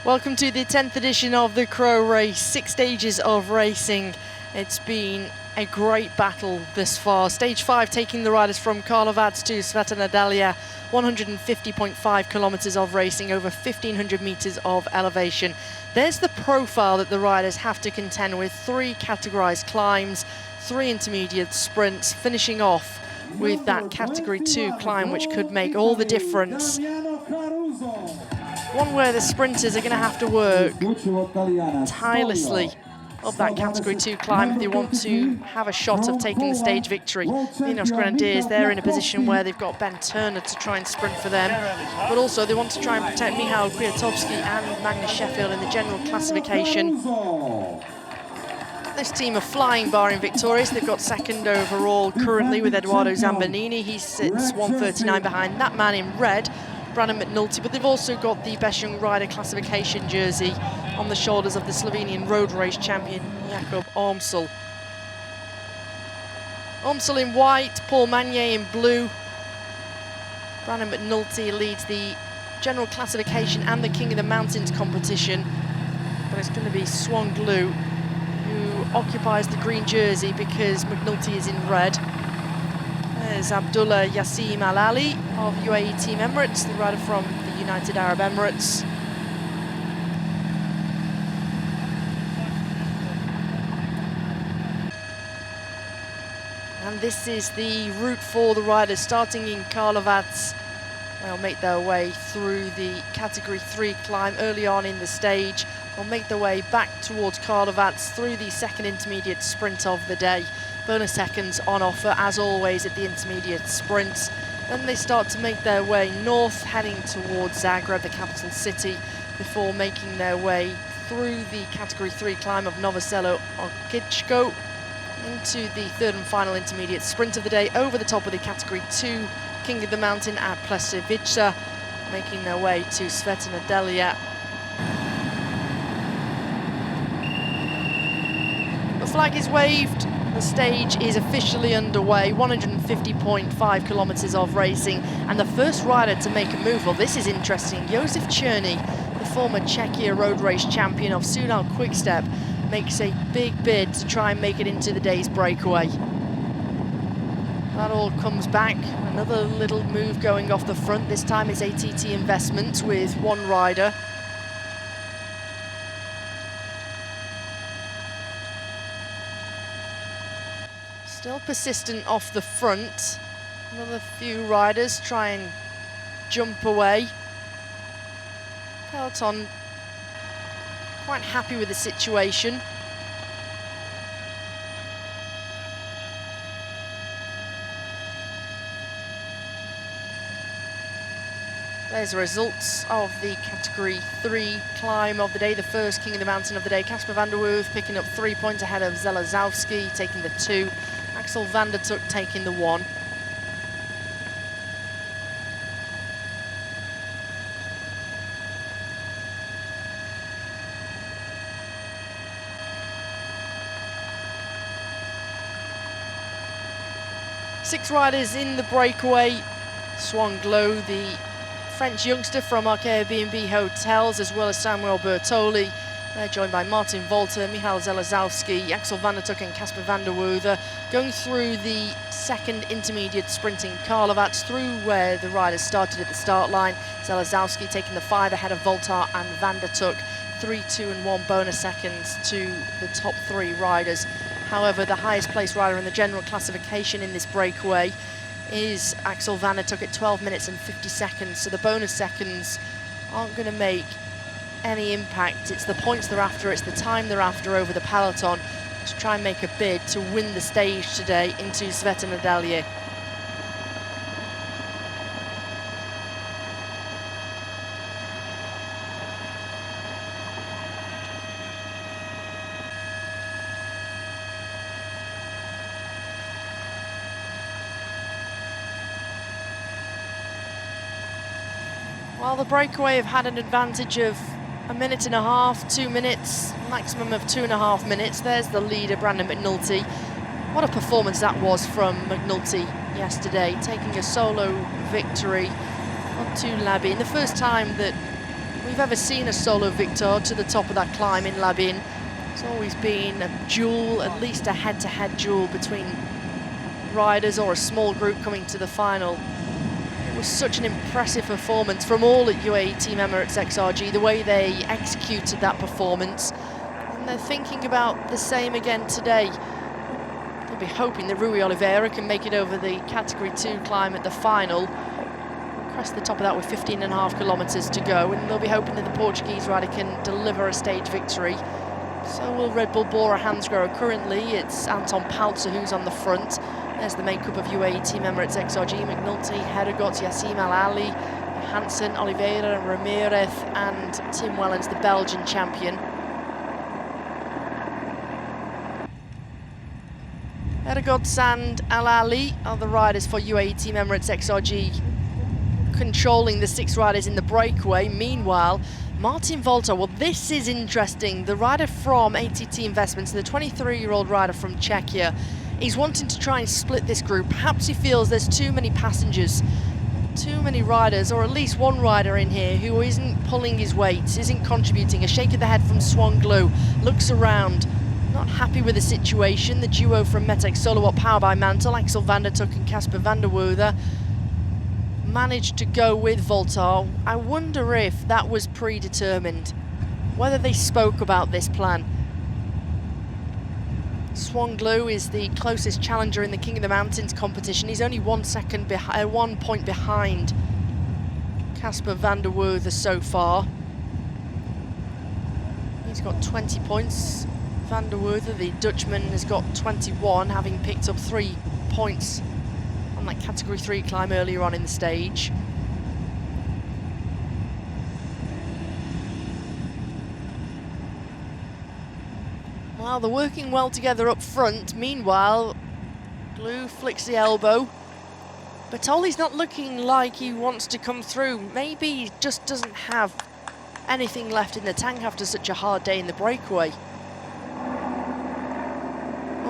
Welcome to the 10th edition of the CRO Race, 6 stages of racing. It's been a great battle this far. Stage 5 taking the riders from Karlovac to Sveta Nedelja, 150.5 kilometers of racing, over 1,500 meters of elevation. There's the profile that the riders have to contend with: 3 categorized climbs, 3 intermediate sprints, finishing off with that category 2 climb, which could make all the difference. One where the sprinters are going to have to work tirelessly up that category 2 climb if they want to have a shot of taking the stage victory. Minos Grenadiers, they're in a position where they've got Ben Turner to try and sprint for them, but also they want to try and protect Michał Kwiatkowski and Magnus Sheffield in the general classification. This team are flying barring victorious. They've got second overall currently with Eduardo Zambanini. He sits 1:39 behind that man in red, Brandon McNulty, but they've also got the Best Young Rider classification jersey on the shoulders of the Slovenian road race champion, Jakub Ormsel. Ormsel in white, Paul Magnier in blue. Brandon McNulty leads the general classification and the King of the Mountains competition, but it's going to be Swan Glue who occupies the green jersey because McNulty is in red. There's Abdullah Yassim Al Ali of UAE Team Emirates, the rider from the United Arab Emirates. And this is the route for the riders starting in Karlovac. They'll make their way through the category 3 climb early on in the stage. They'll make their way back towards Karlovac through the second intermediate sprint of the day. Bonus seconds on offer, as always, at the intermediate sprints. Then they start to make their way north, heading towards Zagreb, the capital city, before making their way through the category 3 climb of Novo Selo Orkićko into the third and final intermediate sprint of the day over the top of the category 2 King of the Mountain at Plešivica, making their way to Sveta Nedelja. The flag is waved. The stage is officially underway, 150.5 kilometers of racing, and the first rider to make a move, well, this is interesting. Josef Černý, the former Czechia road race champion of Sudal Quickstep, makes a big bid to try and make it into the day's breakaway. That all comes back. Another little move going off the front. This time it's ATT Investments with one rider. Still persistent off the front. Another few riders try and jump away. Peloton quite happy with the situation. There's the results of the category 3 climb of the day, the first King of the Mountain of the day. Casper van der Werf picking up 3 points ahead of Zelazowski, taking the 2. Axel van der Tuk taking the 1. Six riders in the breakaway. Swan Glow, the French youngster from Arkea B&B Hotels, as well as Samuel Bertoli. They're joined by Martin Volter, Michal Zelazowski, Axel van der Tuk and Casper van der Werf, going through the second intermediate sprinting Karlovac, through where the riders started at the start line. Zelazowski taking the 5 ahead of Volter and van der Tuk, 3, 2 and 1 bonus seconds to the top 3 riders. However, the highest placed rider in the general classification in this breakaway is Axel van der Tuk at 12 minutes and 50 seconds, so the bonus seconds aren't going to make any impact. It's the points they're after, it's the time they're after over the peloton to try and make a bid to win the stage today into Sveta Nedelja. Well, the breakaway have had an advantage of 1.5 minutes, 2 minutes, maximum of 2.5 minutes. There's the leader, Brandon McNulty. What a performance that was from McNulty yesterday, taking a solo victory onto Labin. The first time that we've ever seen a solo victor to the top of that climb in Labin. It's always been a duel, at least a head-to-head duel between riders or a small group coming to the final. It was such an impressive performance from all at UAE Team Emirates XRG, the way they executed that performance. And they're thinking about the same again today. They'll be hoping that Rui Oliveira can make it over the Category 2 climb at the final. Crest the top of that with 15.5 kilometres to go, and they'll be hoping that the Portuguese rider can deliver a stage victory. So will Red Bull Bora Hansgrohe. Currently it's Anton Paltzer who's on the front. There's the makeup of UAE Team Emirates XRG: McNulty, Hedegaard, Yassim Al Ali, Hansen, Oliveira, Ramirez and Tim Wellens, the Belgian champion. Hedegaard and Al Ali are the riders for UAE Team Emirates XRG, controlling the 6 riders in the breakaway. Meanwhile, Martin Volter, well, this is interesting. The rider from ATT Investments, the 23-year-old rider from Czechia, he's wanting to try and split this group. Perhaps he feels there's too many passengers, too many riders, or at least one rider in here who isn't pulling his weight, isn't contributing. A shake of the head from Swan Glow, looks around, not happy with the situation. The duo from Metec Solowatt, powered by Mantle, Axel van der Tuck and Casper van der Werve, managed to go with Voltar. I wonder if that was predetermined, whether they spoke about this plan. Swan Glow is the closest challenger in the King of the Mountains competition. He's only 1 point behind Casper van der Werve so far. He's got 20 points. Van der Werve, the Dutchman, has got 21, having picked up 3 points on that Category 3 climb earlier on in the stage. Well, they're working well together up front. Meanwhile, Glue flicks the elbow. Bertoli's not looking like he wants to come through. Maybe he just doesn't have anything left in the tank after such a hard day in the breakaway.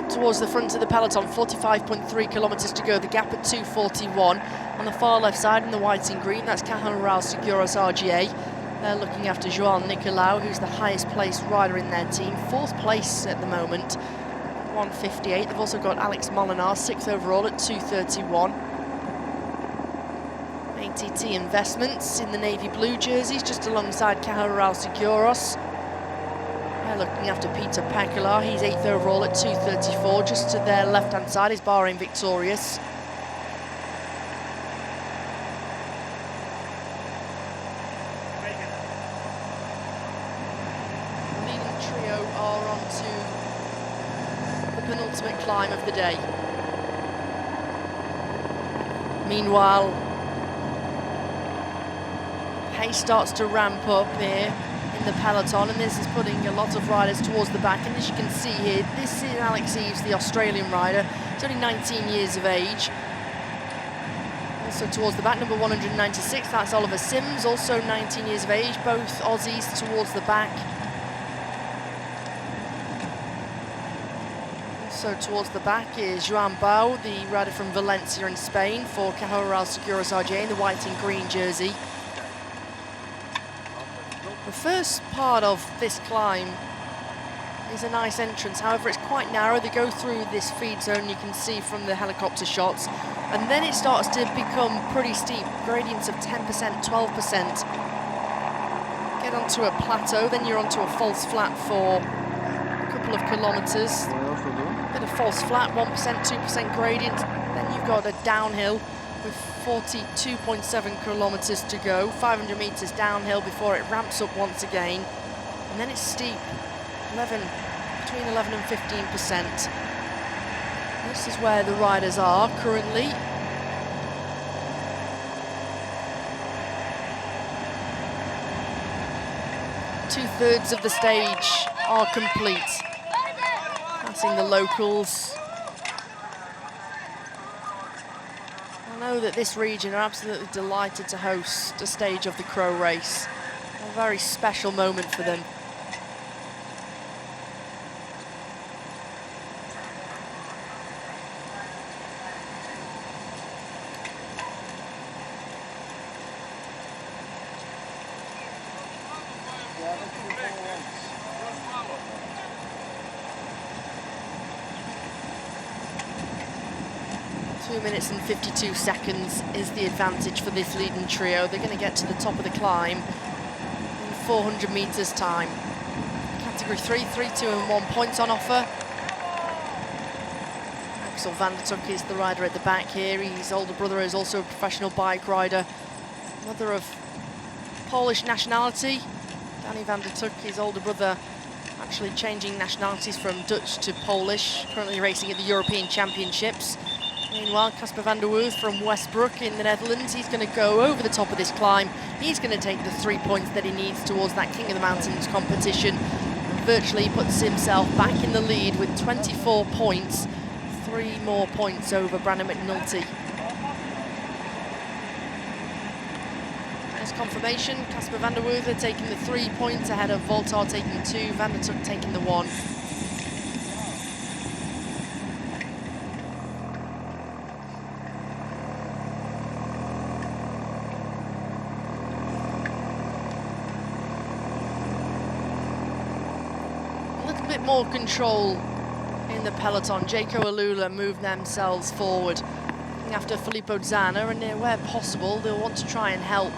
Towards the front of the peloton, 45.3 kilometres to go, the gap at 2:41. On the far left side in the white and green, that's Caja Seguros RGA. They're looking after João Nicolau, who's the highest placed rider in their team, 4th place at the moment, 1:58. They've also got Alex Molinar, 6th overall at 2:31. ATT Investments in the navy blue jerseys, just alongside Caja Seguros. They're looking after Peter Pekala, he's 8th overall at 2:34. Just to their left-hand side is Bahrain Victorious. The leading trio are on to the penultimate climb of the day. Meanwhile, pace starts to ramp up here in the peloton, and this is putting a lot of riders towards the back. And as you can see here, this is Alex Eves, the Australian rider. He's only 19 years of age. Also towards the back, number 196, that's Oliver Sims, also 19 years of age, both Aussies towards the back. Also towards the back is Joan Bau, the rider from Valencia in Spain for Caja Seguros RGA in the white and green jersey. The first part of this climb is a nice entrance, however it's quite narrow. They go through this feed zone, you can see from the helicopter shots, and then it starts to become pretty steep, gradients of 10%, 12%. Get onto a plateau, then you're onto a false flat for a couple of kilometres. Bit of false flat, 1%, 2% gradient, then you've got a downhill with 42.7 kilometres to go, 500 metres downhill before it ramps up once again, and then it's steep, between 11 and 15%. This is where the riders are currently. Two-thirds of the stage are complete. Passing the locals. I know that this region are absolutely delighted to host a stage of the CRO Race. A very special moment for them. 2 minutes and 52 seconds is the advantage for this leading trio. They're going to get to the top of the climb in 400 metres time. Category 3, 3, 2 and 1 points on offer. Axel van der Tuk is the rider at the back here. His older brother is also a professional bike rider. Mother of Polish nationality. Danny van der Tuk, his older brother, actually changing nationalities from Dutch to Polish, currently racing at the European Championships. Meanwhile, Casper van der Werf from Westbrook in the Netherlands, he's going to go over the top of this climb. He's going to take the 3 points that he needs towards that King of the Mountains competition. And virtually puts himself back in the lead with 24 points, 3 more points over Brandon McNulty. Confirmation, Casper van der Werf taking the 3 points ahead of Voltar taking 2, Van der Tuk taking the 1. A little bit more control in the peloton. Jaco Alula moved themselves forward after Filippo Zana, and where possible they'll want to try and help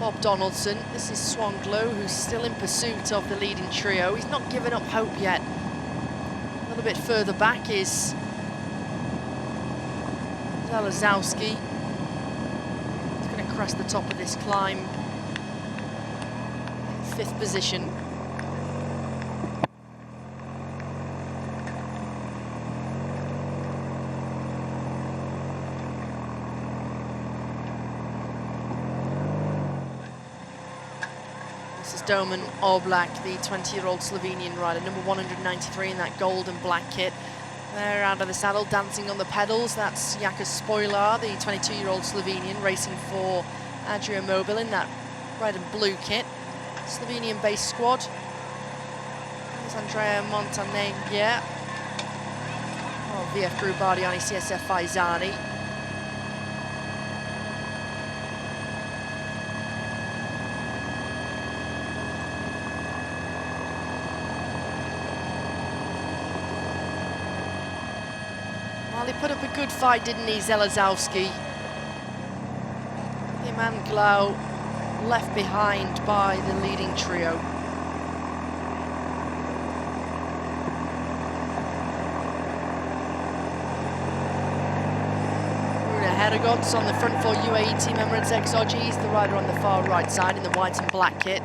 Bob Donaldson. This is Swan Glow, who's still in pursuit of the leading trio. He's not given up hope yet. A little bit further back is Zalazowski. He's going to crest the top of this climb in 5th position. Domen Oblak, the 20-year-old Slovenian rider, number 193 in that gold and black kit. They're out of the saddle, dancing on the pedals. That's Jaka Spoilar, the 22-year-old Slovenian, racing for Adria Mobil in that red and blue kit. Slovenian-based squad. There's Andrea Montenegro. Oh, VF Group Bardiani, CSF Faizani. Well, he put up a good fight, didn't he, Zelazowski? Him and Glau left behind by the leading trio. Runa Hedegods on the front for UAE Team Emirates XRG. He's the rider on the far right side in the white and black kit.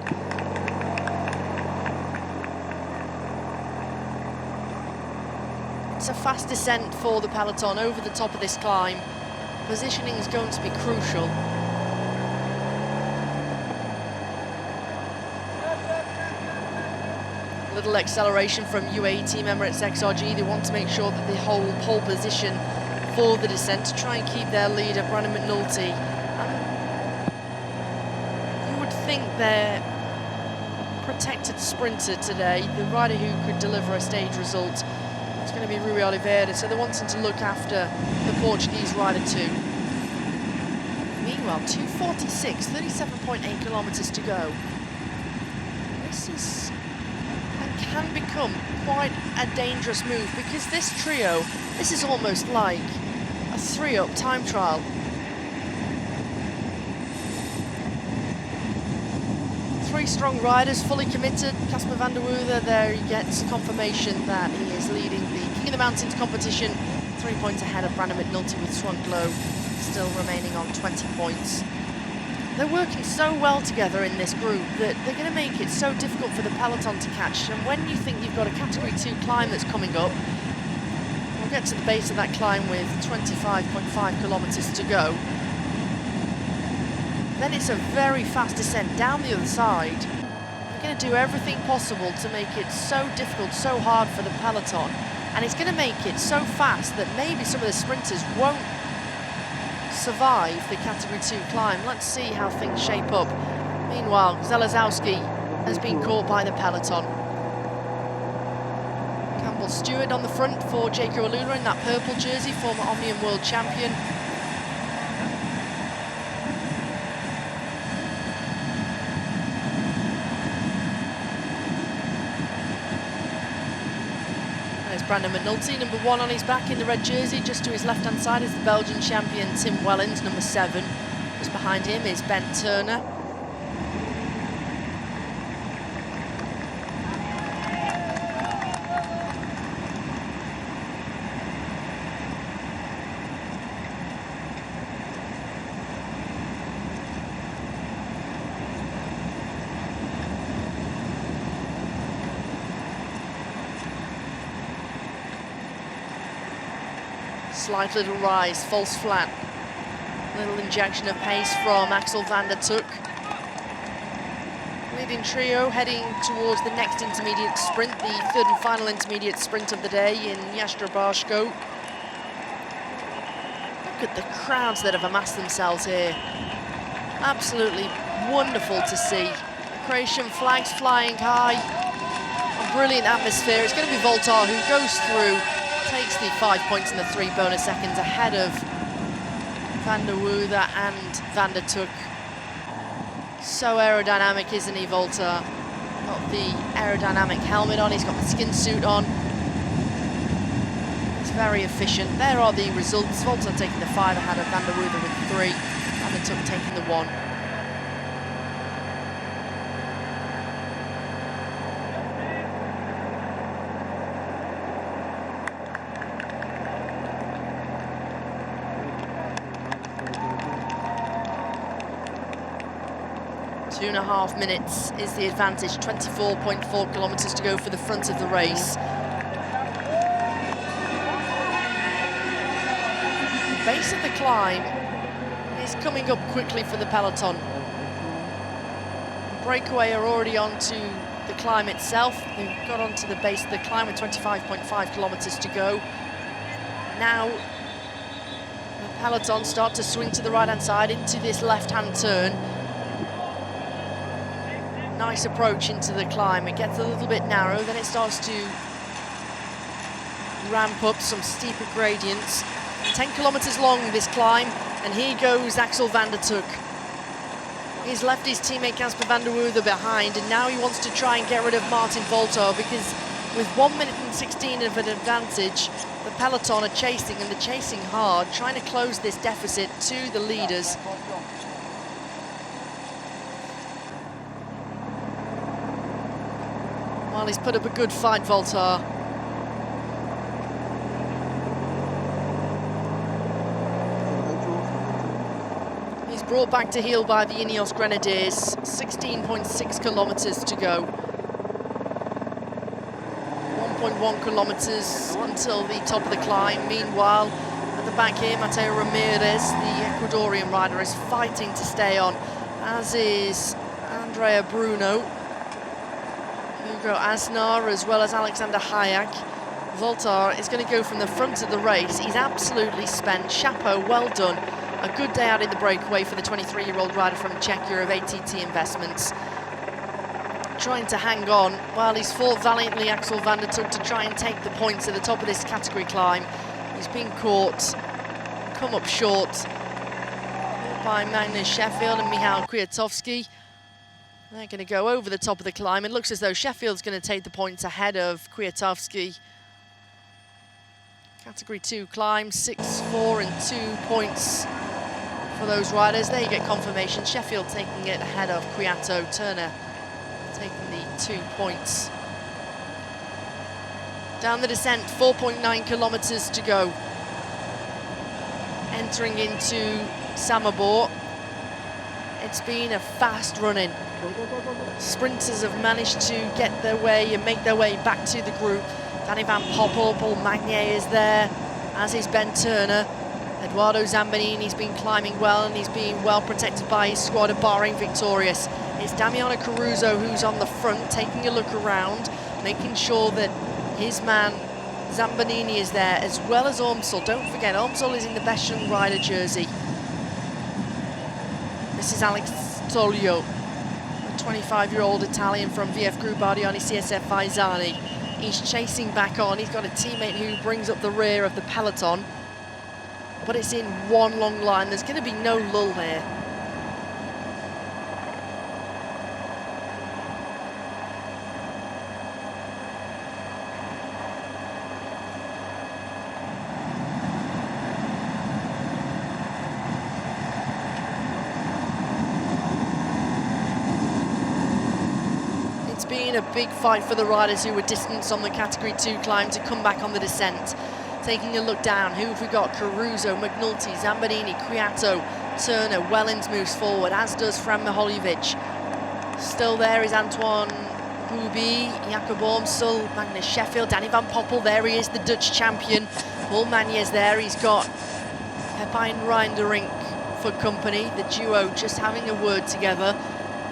It's a fast descent for the peloton over the top of this climb. Positioning is going to be crucial. A little acceleration from UAE Team Emirates XRG. They want to make sure that they hold pole position for the descent to try and keep their leader, Brandon McNulty. You would think their protected sprinter today, the rider who could deliver a stage result, it's going to be Rui Oliveira, so they're wanting to look after the Portuguese rider too. Meanwhile, 2:46, 37.8 kilometres to go. This is and can become quite a dangerous move, because this trio, this is almost like a 3-up time trial. Three strong riders, fully committed. Casper van der Werf, there he gets confirmation that he is leading the King of the Mountains competition. 3 points ahead of Brandon McNulty, with Swan Glow still remaining on 20 points. They're working so well together in this group that they're going to make it so difficult for the peloton to catch. And when you think you've got a Category 2 climb that's coming up, we'll get to the base of that climb with 25.5 kilometres to go. Then it's a very fast descent down the other side. They're going to do everything possible to make it so difficult, so hard for the peloton. And it's going to make it so fast that maybe some of the sprinters won't survive the Category 2 climb. Let's see how things shape up. Meanwhile, Zelazowski has been caught by the peloton. Campbell Stewart on the front for Jaco Alula in that purple jersey, former Omnium World Champion. Brandon McNulty, number 1 on his back in the red jersey. Just to his left-hand side is the Belgian champion Tim Wellens, number 7. Just behind him is Ben Turner. Slight little rise, false flat. Little injection of pace from Axel van der Tuck. Leading trio heading towards the next intermediate sprint, the 3rd and final intermediate sprint of the day in Jastrzębie. Look at the crowds that have amassed themselves here. Absolutely wonderful to see. The Croatian flags flying high. A brilliant atmosphere. It's going to be Voltar who goes through, takes the 5 points and the 3 bonus seconds ahead of Van der Woerder and Van der Tuck. So aerodynamic, isn't he, Voltar? Got the aerodynamic helmet on, he's got the skin suit on. It's very efficient. There are the results. Voltar taking the 5 ahead of Van der Woerder with 3. Van der Tuck taking the 1. Two and a half minutes is the advantage, 24.4 kilometres to go for the front of the race. The base of the climb is coming up quickly for the peloton. The breakaway are already onto the climb itself. They've got onto the base of the climb with 25.5 kilometres to go. Now the peloton start to swing to the right-hand side into this left-hand turn. Nice approach into the climb. It gets a little bit narrow, then it starts to ramp up some steeper gradients. 10 kilometres long, this climb, and here goes Axel van der Tuck. He's left his teammate Casper van der Woerder behind, and now he wants to try and get rid of Martin Voltar, because with 1 minute and 16 of an advantage, the peloton are chasing, and they're chasing hard, trying to close this deficit to the leaders. Well, he's put up a good fight, Voltar. He's brought back to heel by the Ineos Grenadiers. 16.6 kilometres to go. 1.1 kilometres until the top of the climb. Meanwhile, at the back here, Mateo Ramirez, the Ecuadorian rider, is fighting to stay on, as is Andrea Bruno. Hugo Asnar, as well as Alexander Hayek. Voltar is going to go from the front of the race. He's absolutely spent. Chapeau, well done. A good day out in the breakaway for the 23-year-old rider from Czechia of ATT Investments. Trying to hang on while he's fought valiantly, Axel van der Tuck, to try and take the points at the top of this category climb. He's been caught, come up short by Magnus Sheffield and Michał Kwiatkowski. They're going to go over the top of the climb. It looks as though Sheffield's going to take the points ahead of Kwiatkowski. Category 2 climb, 6, 4 and 2 points for those riders. There you get confirmation. Sheffield taking it ahead of Kwiato. Turner taking the 2 points. Down the descent, 4.9 kilometres to go. Entering into Samobor. It's been a fast run-in. Sprinters have managed to get their way and make their way back to the group. Danny van Poppel, Paul Magnier is there, as is Ben Turner. Eduardo Zambanini's been climbing well, and he's been well protected by his squad of Bahrain Victorious. It's Damiano Caruso who's on the front, taking a look around, making sure that his man Zambanini is there, as well as Ormsel. Don't forget, Ormsel is in the Best Young Rider jersey. This is Alex Toglio, a 25-year-old Italian from VF Group Ardiani CSF Faisani. He's chasing back on. He's got a teammate who brings up the rear of the peloton, but it's in one long line. There's going to be no lull here. being a big fight for the riders who were distanced on the Category 2 climb to come back on the descent. Taking a look down, who have we got? Caruso, McNulty, Zambanini, Quiato, Turner, Wellens moves forward, as does Fran Mihaljevic. Still there is Antoine Hooby, Jacob Ormsel, Magnus Sheffield, Danny van Poppel, there he is, the Dutch champion. Paul Magnier's there, he's got Pepijn Reinderink for company. The duo just having a word together.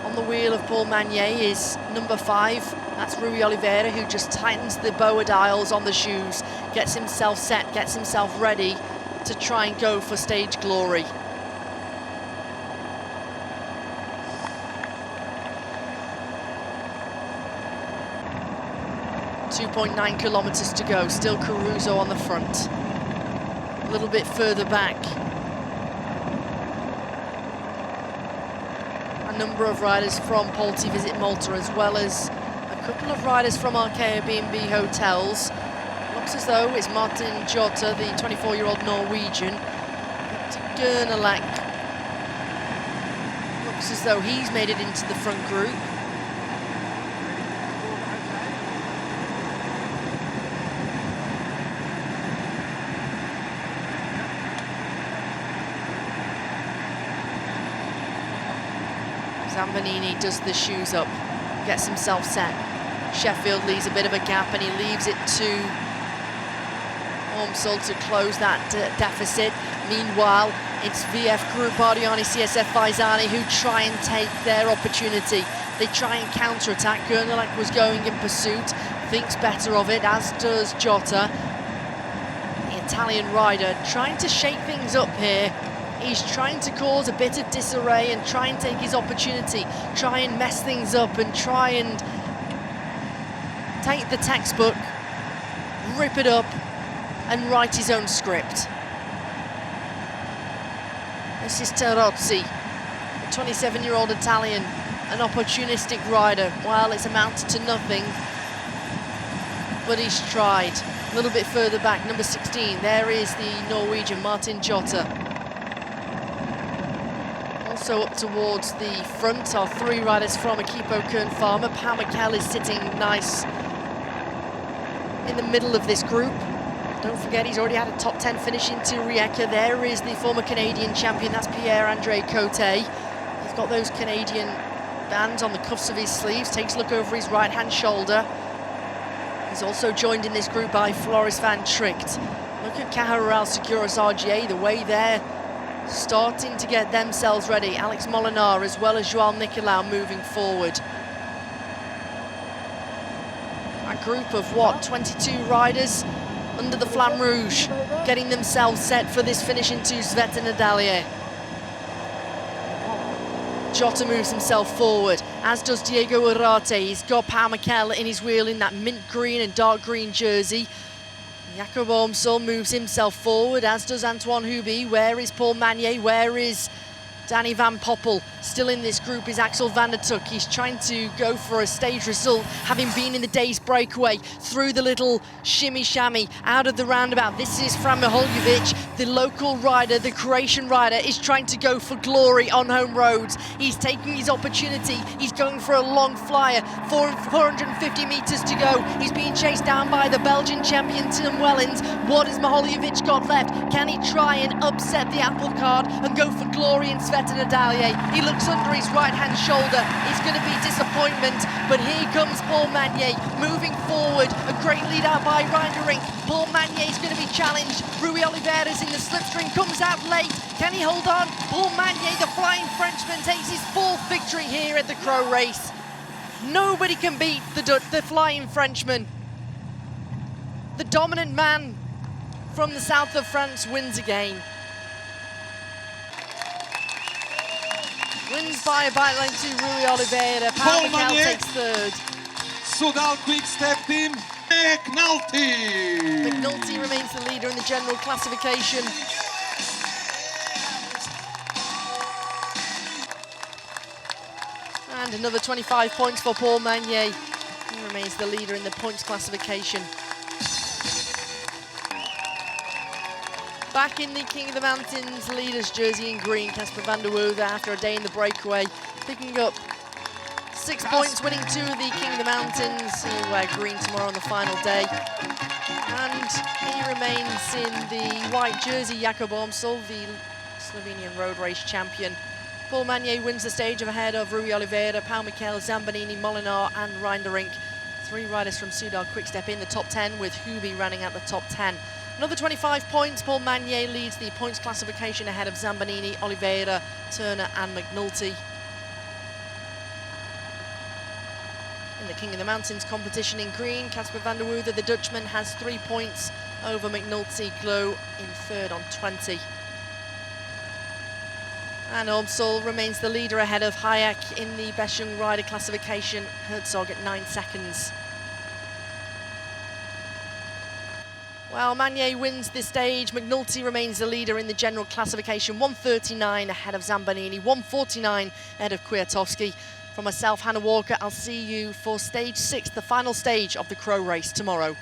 On the wheel of Paul Magnier is number 5. That's Rui Oliveira, who just tightens the boa dials on the shoes, gets himself set, gets himself ready to try and go for stage glory. .9 kilometers to go, still Caruso on the front. A little bit further back, a number of riders from Polti Visit Malta, as well as a couple of riders from our Airbnb hotels. Looks as though it's Martin Jota, the 24-year-old Norwegian. Gernelek looks as though he's made it into the front group. Zambanini does the shoes up, gets himself set. Sheffield leaves a bit of a gap and he leaves it to Ormsel to close that deficit. Meanwhile, it's VF Group, Bardiani, CSF Faizani who try and take their opportunity. They try and counter-attack. Gernelek was going in pursuit, thinks better of it, as does Jota. The Italian rider trying to shake things up here. He's trying to cause a bit of disarray and try and take his opportunity, try and mess things up and try and take the textbook, rip it up and write his own script. This is Terozzi, a 27-year-old Italian, an opportunistic rider. Well, it's amounted to nothing, but he's tried. A little bit further back, number 16, there is the Norwegian Martin Jota. Also up towards the front are 3 riders from Equipo Kern Pharma. Pau Mikel is sitting nice in the middle of this group. Don't forget, he's already had a top 10 finish into Rijeka. There is the former Canadian champion, that's Pierre-Andre Cote. He's got those Canadian bands on the cuffs of his sleeves, takes a look over his right-hand shoulder. He's also joined in this group by Floris van Tricht. Look at Cajaral Seguros RGA, the way they're starting to get themselves ready. Alex Molinar as well as Joao Nicolau moving forward. A group of what, 22 riders under the Flamme Rouge, getting themselves set for this finish into Sveta Nedelja. Jota moves himself forward, as does Diego Urate. He's got Pau Mikel in his wheel in that mint green and dark green jersey. Jacob Ormsel moves himself forward, as does Antoine Hooby. Where is Paul Magnier? Where is Danny van Poppel? Still in this group is Axel van der Tuk. He's trying to go for a stage result, having been in the day's breakaway through the little shimmy-shammy out of the roundabout. This is Fran Mihaljevic, the local rider, the Croatian rider, is trying to go for glory on home roads. He's taking his opportunity. He's going for a long flyer, 450 meters to go. He's being chased down by the Belgian champion, Tim Wellens. What has Mihaljevic got left? Can he try and upset the apple cart and go for glory in Sveta Nedelja? He looks under his right-hand shoulder. It's going to be disappointment, but here comes Paul Magnier moving forward. A great lead out by Reinderink. Paul Magnier is going to be challenged. Rui Oliveira's in the slipstream, comes out late. Can he hold on? Paul Magnier, the flying Frenchman, takes his 4th victory here at the CRO Race. Nobody can beat the flying Frenchman. The dominant man from the south of France wins again. Wins by a bike length to Rui Oliveira. Pau Mikel takes 3rd. Soudal Quick Step Team, McNulty. McNulty remains the leader in the general classification. And another 25 points for Paul Magnier. He remains the leader in the points classification. Back in the King of the Mountains leaders jersey in green, Casper van der Woerden after a day in the breakaway, picking up 6 points, winning 2 of the King of the Mountains. He'll wear green tomorrow on the final day. And he remains in the white jersey, Jakob Omsel, the Slovenian road race champion. Paul Magnier wins the stage ahead of Rui Oliveira, Pau Mikel, Zambanini, Molinar and Reinderink. 3 riders from Soudal Quickstep in the top 10, with Hubi running at the top 10. Another 25 points, Paul Magnier leads the points classification ahead of Zambanini, Oliveira, Turner and McNulty. In the King of the Mountains competition in green, Casper van der Woerden, the Dutchman, has 3 points over McNulty, Glow in third on 20. And Omsel remains the leader ahead of Hayek in the Best Young Rider classification, Herzog at 9 seconds. Well, Magnier wins this stage. McNulty remains the leader in the general classification, 139 ahead of Zambanini, 149 ahead of Kwiatkowski. From myself, Hannah Walker, I'll see you for stage 6, the final stage of the CRO Race tomorrow.